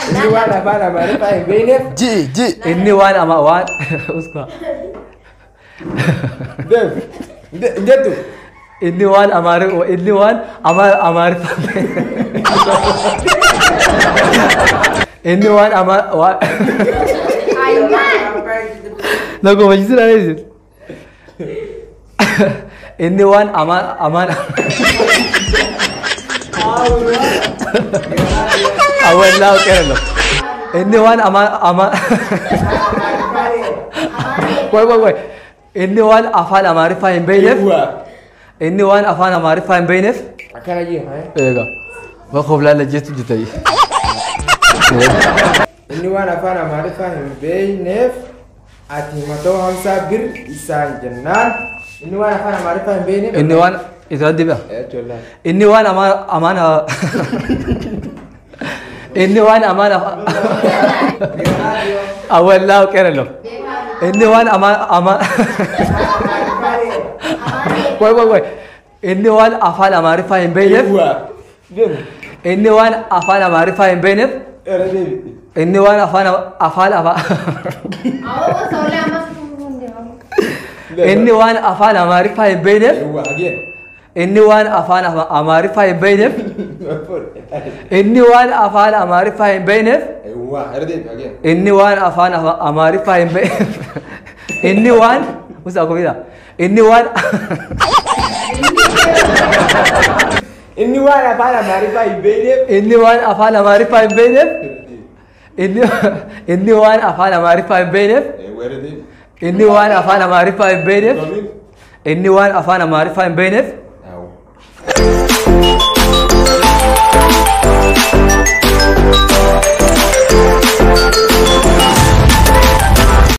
Inni waan afaan Amaariffaa hin beekneef. Ji. Inni waan ama waan uska. Jettu. Inni waan Amaariffaa. Inni waan waan. Lagu majlis ada sih. Ini wan aman. Awal lau keren loh. Ini wan aman. Woi. Ini wan afan Amaariffaa hin beekneef. Ini wan afan Amaariffaa hin beekneef. Akkana jee. Eega. Bakka bilaa lajjeetu jita. Inni waan afaan Amaariffaa hin beekneef ati matoo hamsaa bir isaan jennaan. Inni waan afaan Amaariffaa hin beekneef. Inni waan isa dibaa. Inni waan aman. Inni waan aman. Awal lau keren loh. Ini wan aman. Woi. Ini wan afan Amaariffaa hin beekneef. Ini wan afan Amaariffaa hin beekneef. Ini wan afan. Ini wan afan Amaariffaa hin beekneef. Ini wan afan Amaariffaa hin beekneef. Ini wan afan Amaariffaa hin beekneef. Ini wan afan Amaariffaa hin beekneef. Ini wan usa aku bilang. Ini wan Inni waan afaan Amaariffaa hin beekneef. Ini wan afan Amaariffaa hin beekneef. Ini wan afan Amaariffaa hin beekneef. Ini wan afan Amaariffaa hin beekneef. Ini wan afan Amaariffaa hin beekneef.